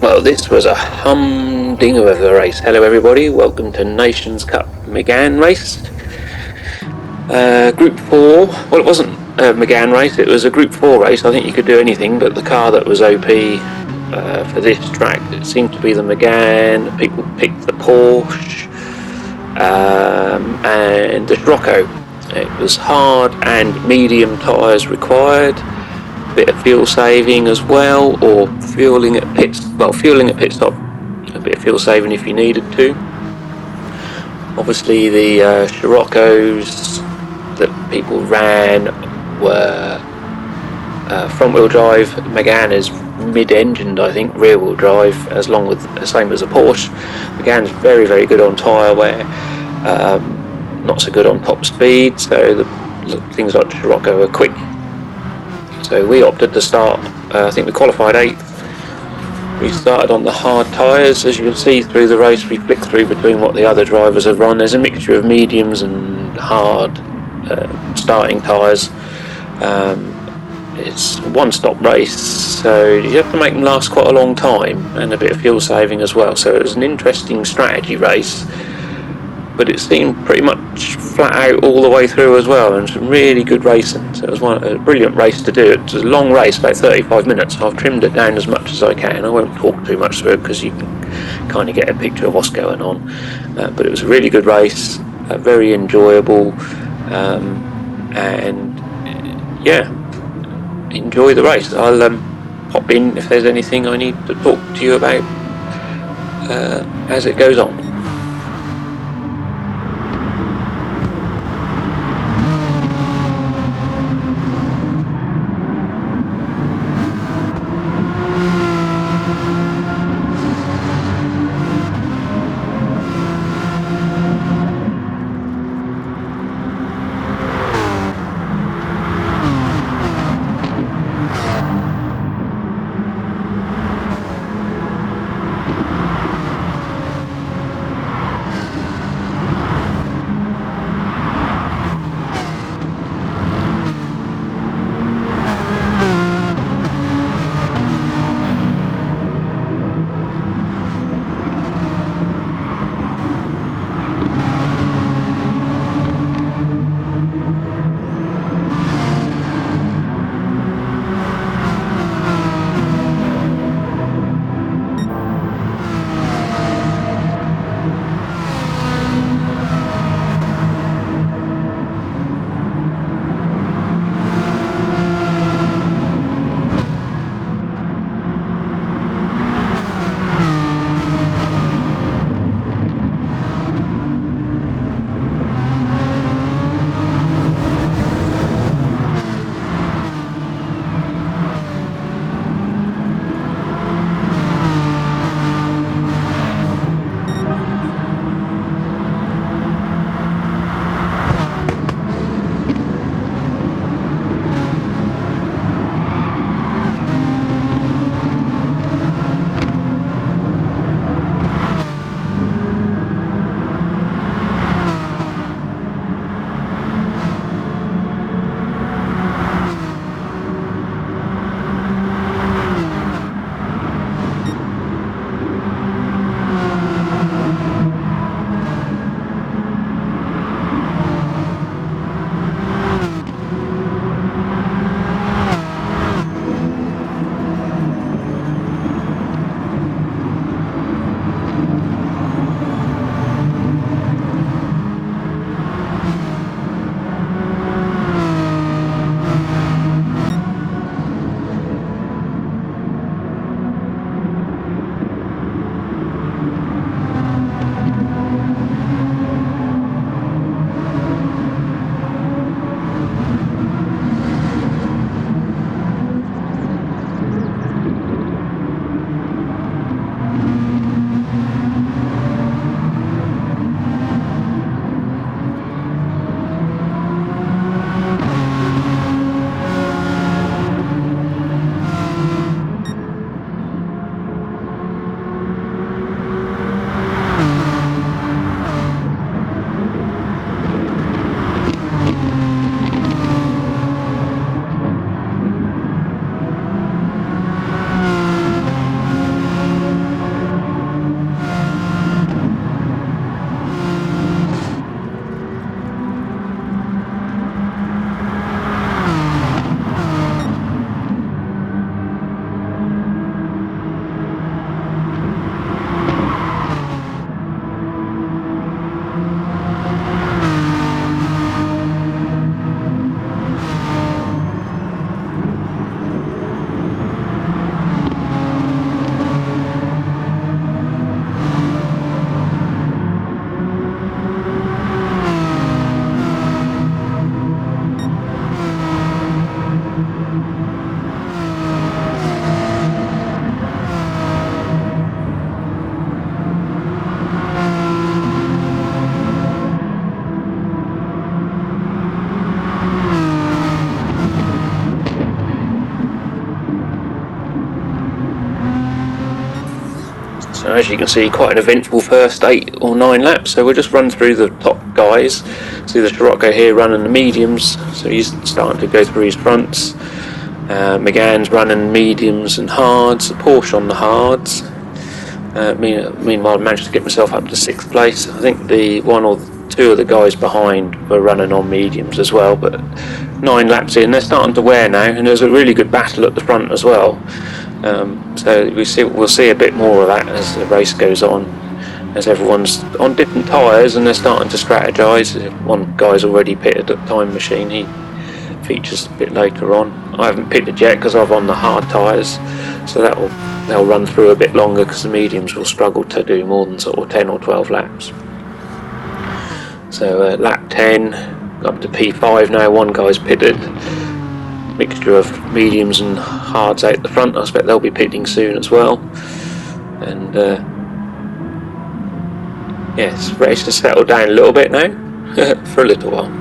Well, this was a humdinger of a race. Hello everybody, welcome to Nations Cup Megane race. Group 4, well it wasn't a Megane race, it was a Group 4 race. I think you could do anything, but the car that was OP for this track, it seemed to be the Megane. People picked the Porsche and the Scirocco. It was hard and medium tyres required. Bit of fuel saving as well, or fueling at pit stop, a bit of fuel saving if you needed to. Obviously the Scirocco's that people ran were front wheel drive. Megane is mid-engined, I think, rear wheel drive, as long with the same as a Porsche. Megane's very, very good on tyre wear, not so good on top speed, so the things like the Scirocco are quick. So we opted to start, I think we qualified 8th. We started on the hard tyres. As you can see through the race, we flicked through between what the other drivers have run. There's a mixture of mediums and hard starting tyres. It's a one-stop race, so you have to make them last quite a long time, and a bit of fuel saving as well. So it was an interesting strategy race, but it seemed pretty much flat out all the way through as well, and some really good racing. So it was a brilliant race to do. It was a long race, about 35 minutes. I've trimmed it down as much as I can. I won't talk too much through it because you can kind of get a picture of what's going on. But it was a really good race, very enjoyable, and yeah, enjoy the race. I'll pop in if there's anything I need to talk to you about as it goes on. So as you can see, quite an eventful first 8 or 9 laps. So we'll just run through the top guys. See the Scirocco here running the mediums, so he's starting to go through his fronts. McGann's running mediums and hards, a Porsche on the hards. Meanwhile, I managed to get myself up to 6th place. I think the 1 or 2 of the guys behind were running on mediums as well, but 9 laps in, they're starting to wear now, and there's a really good battle at the front as well. So we'll see a bit more of that as the race goes on, as everyone's on different tyres and they're starting to strategise. One guy's already pitted at Time Machine, he features a bit later on. I haven't pitted yet because I'm on the hard tyres, so they'll run through a bit longer because the mediums will struggle to do more than sort of 10 or 12 laps. So lap 10, up to P5 now, one guy's pitted. Mixture of mediums and hards out the front. I expect they'll be pitting soon as well. And yes, race to settle down a little bit now for a little while.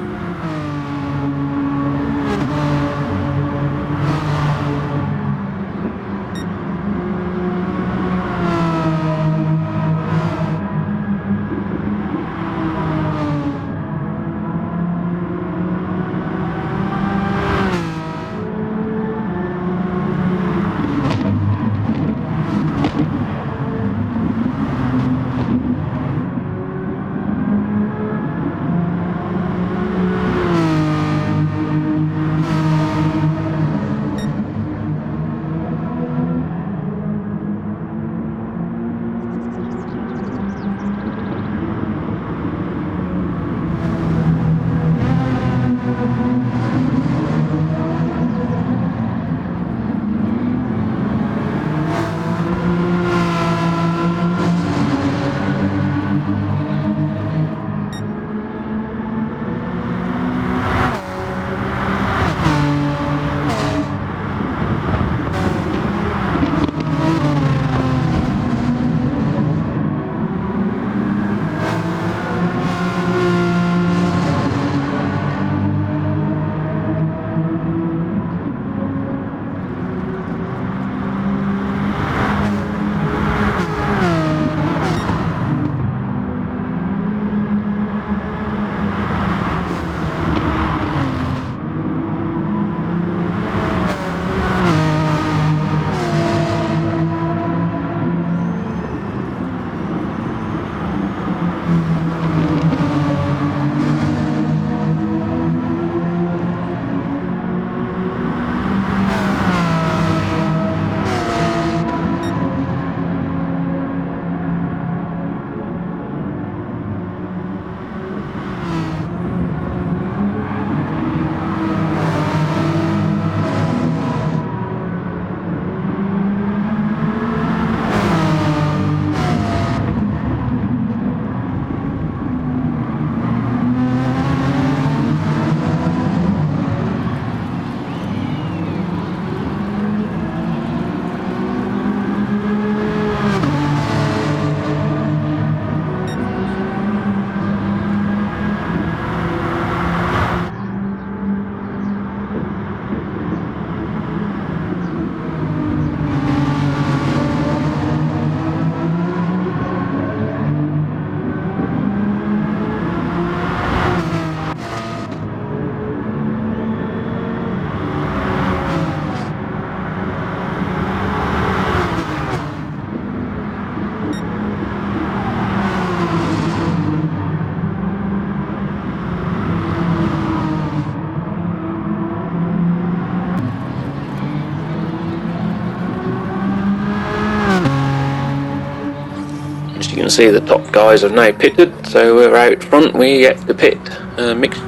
You can see the top guys have now pitted, so we're out front. We get the pit,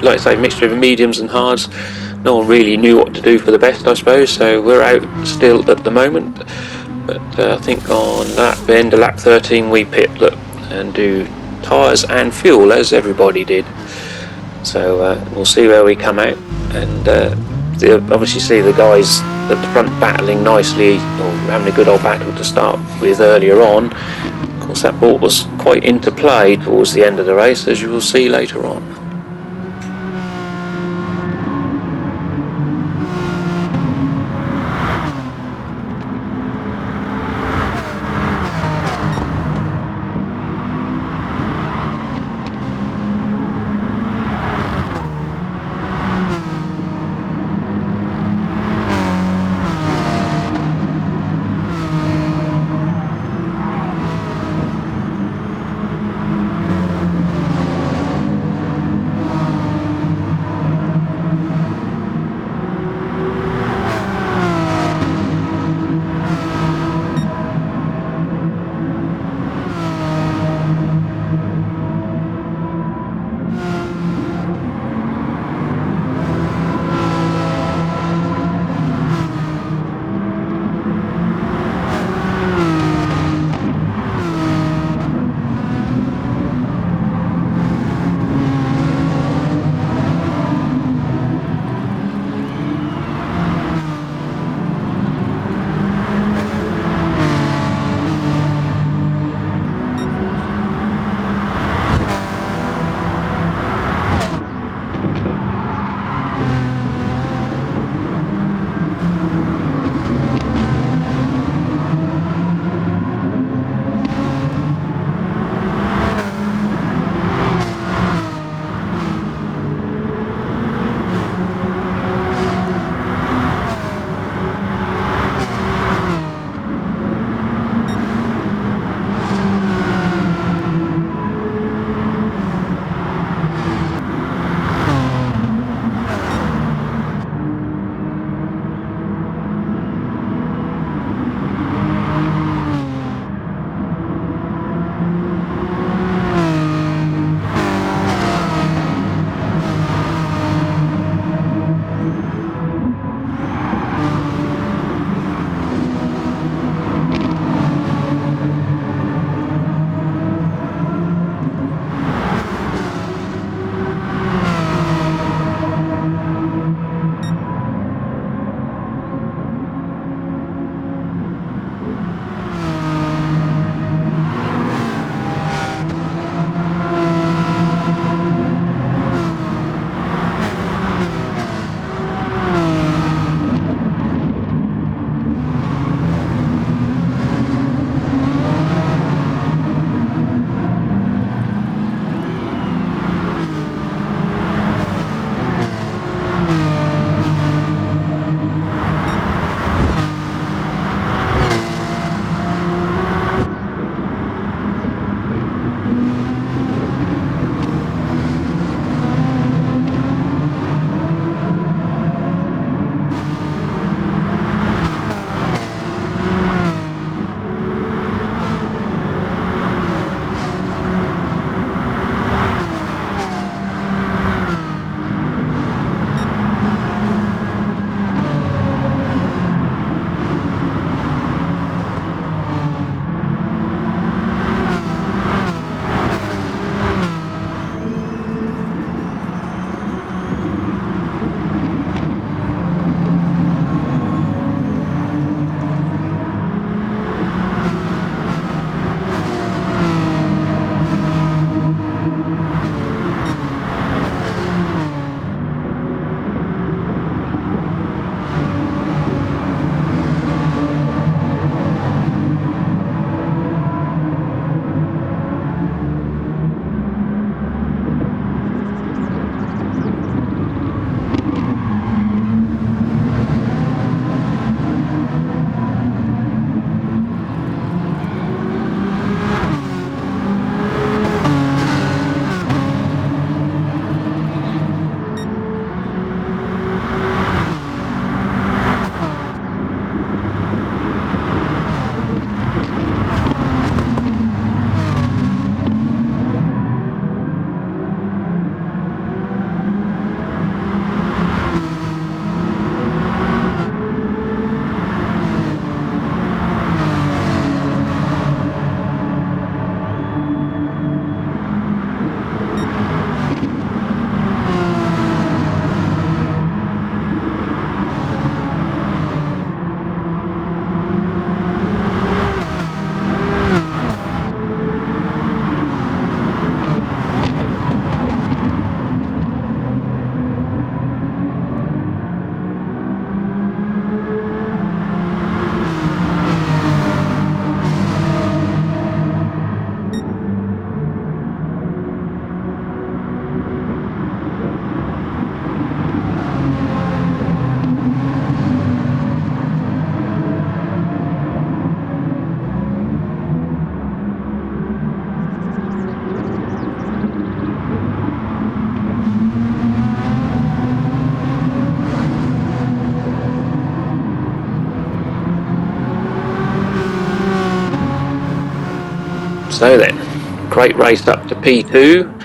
like I say, mixture of mediums and hards. No one really knew what to do for the best, I suppose, so we're out still at the moment. But I think on that end of lap 13 we pit and do tyres and fuel as everybody did. So we'll see where we come out, and obviously see the guys at the front battling nicely, or having a good old battle to start with earlier on. Of course, that brought us quite into play towards the end of the race, as you will see later on. So then, great race up to P2.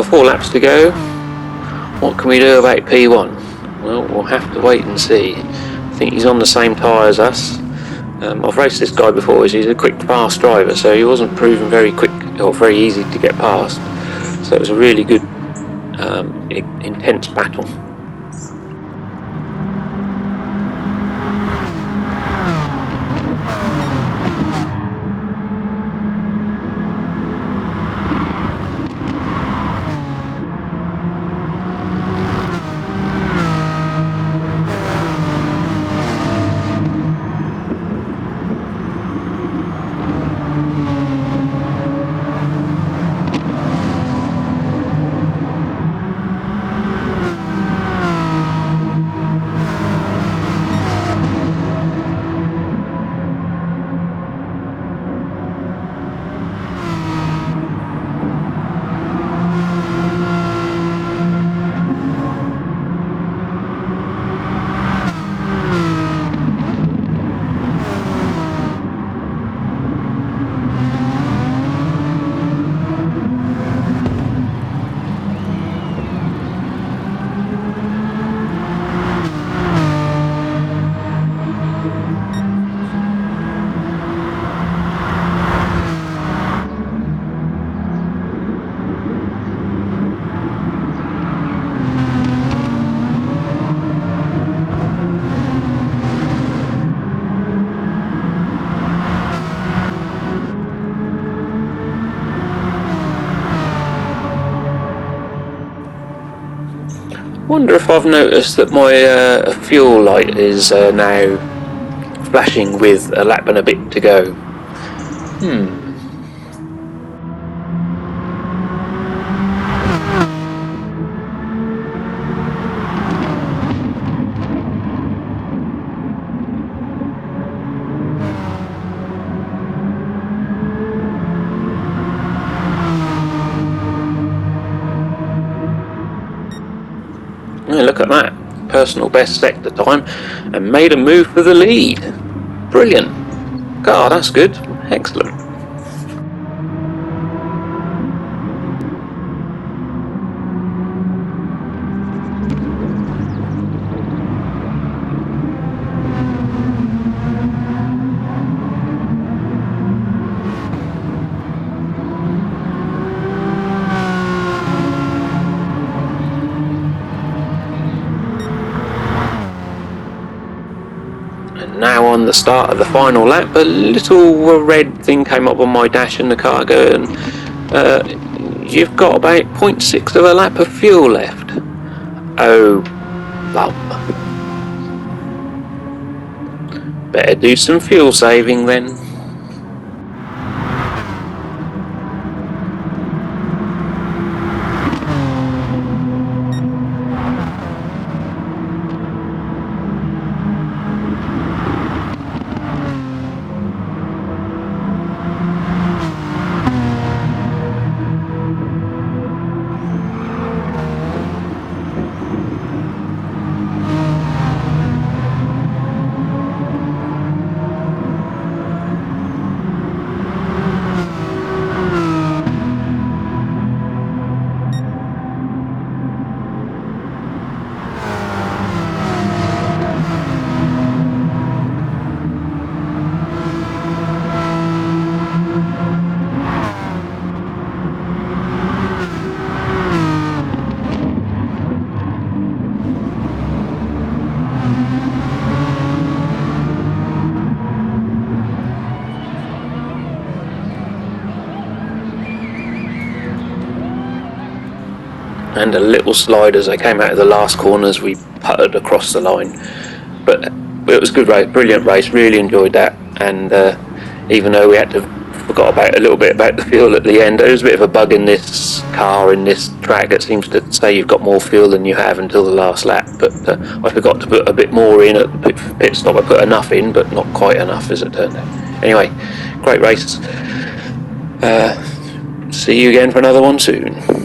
4 laps to go. What can we do about P1? Well, we'll have to wait and see. I think he's on the same tyre as us. I've raced this guy before. He's a quick, fast driver, so he wasn't proven very quick or very easy to get past. So it was a really good, intense battle. Wonder if I've noticed that my fuel light is now flashing with a lap and a bit to go. Yeah, look at that. Personal best sector time and made a move for the lead. Brilliant. God, that's good. Excellent. Now on the start of the final lap, a little red thing came up on my dash in the car going, you've got about 0.6 of a lap of fuel left. Oh, bum. Better do some fuel saving then. And a little slide as I came out of the last corners, we puttered across the line. But it was a good race, brilliant race, really enjoyed that. And even though we had to forgot about a little bit about the fuel at the end, there was a bit of a bug in this car, in this track, that seems to say you've got more fuel than you have until the last lap. But I forgot to put a bit more in at the pit stop. I put enough in, but not quite enough as it turned out. Anyway, great race. See you again for another one soon.